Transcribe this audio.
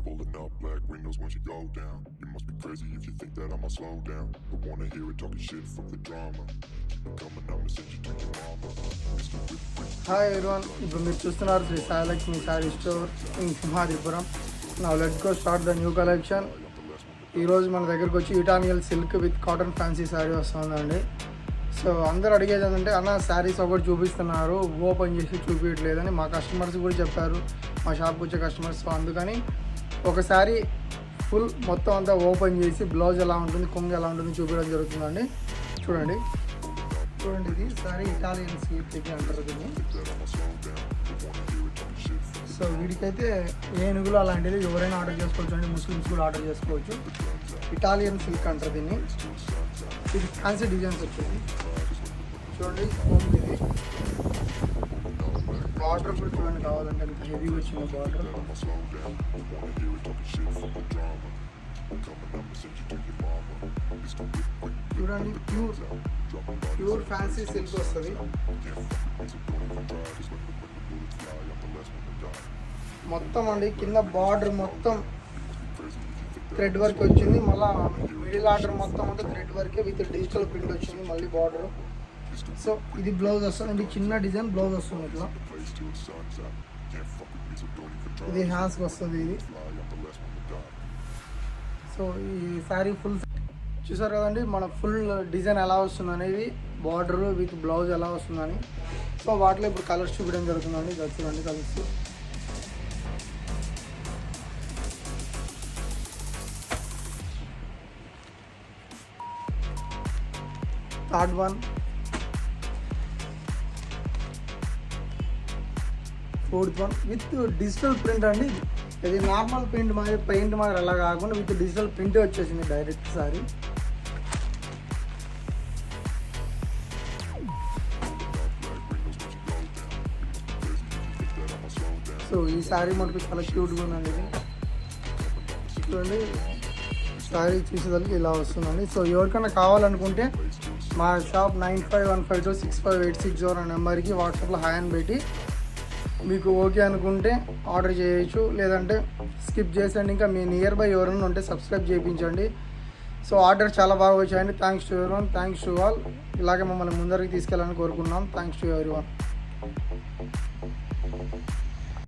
Pulling up black windows once you go down. You must be crazy if you think that I'ma slow down. Don't wanna hear it talking shit, fuck the drama. Keep it coming, I'ma send you to your mama. Mr. Whip. Hi everyone, ఇప్పుడు మీరు చూస్తున్నారు Shri Sai Lakshmi sari store in Simhadripuram. నా let's go start the new collection. ఈరోజు మన దగ్గరకు వచ్చి Italian silk with cotton fancy sari వస్తుందండి. So అందరు అడిగేది ఏంటంటే, అన్న శారీస్ ఒకటి చూపిస్తున్నారు, ఓపెన్ చేసి చూపించట్లేదని మా కస్టమర్స్ కూడా చెప్పారు, మా షాప్కి వచ్చే కస్టమర్స్. సో అందుకని ఒక శారీ ఫుల్ మొత్తం అంతా ఓపెన్ చేసి బ్లౌజ్ ఎలా ఉంటుంది, కొంగు ఎలా ఉంటుంది చూపించడం జరుగుతుందండి. చూడండి ఇది శారీ ఇటాలియన్ సిల్క్ అంటారు దీన్ని. సో వీడికైతే ఏనుగులు అలాంటిది ఎవరైనా ఆర్డర్ చేసుకోవచ్చు అండి, ముస్లిమ్స్ కూడా ఆర్డర్ చేసుకోవచ్చు. ఇటాలియన్ సిల్క్ అంటారు దీన్ని. ఇది ఫ్యాన్సీ డిజైన్స్ వచ్చింది. చూడండి ఇది బార్డర్ కూడా చూడండి, కావాలంటే అంత హెవీగా వచ్చింది బార్డర్. చూడండి ప్యూర్ ఫ్యాన్సీ సిల్క్ వస్తుంది. మొత్తం అండి కింద బార్డర్ మొత్తం థ్రెడ్ వర్క్ వచ్చింది. మళ్ళీ మిడిల్ ఆర్డర్ మొత్తం అంతా థ్రెడ్ వర్కే విత్ డిజిటల్ ప్రింట్ వచ్చింది. మళ్ళీ బార్డర్. సో ఇది బ్లౌజ్ వస్తుంది, చిన్న డిజైన్ బ్లౌజ్ వస్తుంది ఇట్లా. ఇది హ్యాండ్స్కి వస్తుంది ఇది. సో ఈ శారీ ఫుల్ చూసారు కదండి, మన ఫుల్ డిజైన్ ఎలా వస్తుంది అనేది, బార్డర్ విత్ బ్లౌజ్ ఎలా వస్తుందని. సో వాటిలో ఇప్పుడు కలర్స్ చూపించడం జరుగుతుందండి. ఇది చూడండి colours. Third one, fourth one with digital print అండి. ఇది నార్మల్ పెయింట్ మాదిరి అలా కాకుండా విత్ డిజిటల్ ప్రింట్ వచ్చేసింది డైరెక్ట్ సారీ. సో ఈ శారీ మనకు చాలా క్యూట్గా ఉందండి. ఇది చూడండి, శారీ చూసేదానికి ఇలా వస్తుందండి. సో ఎవరికైనా కావాలనుకుంటే మా షాప్ 9515265860 అనే నెంబర్కి వాట్సాప్లో హాయ్ అని పెట్టి మీకు ఓకే అనుకుంటే ఆర్డర్ చేయొచ్చు, లేదంటే స్కిప్ చేసేయండి. ఇంకా మీ నియర్ బై ఎవరైనా ఉంటే సబ్స్క్రైబ్ చేయించండి. సో ఆర్డర్ చాలా బాగా వచ్చాయండి. Thanks to everyone, thanks to all. ఇలాగే మమ్మల్ని ముందరికి తీసుకెళ్ళాలని కోరుకున్నాం. Thanks to everyone.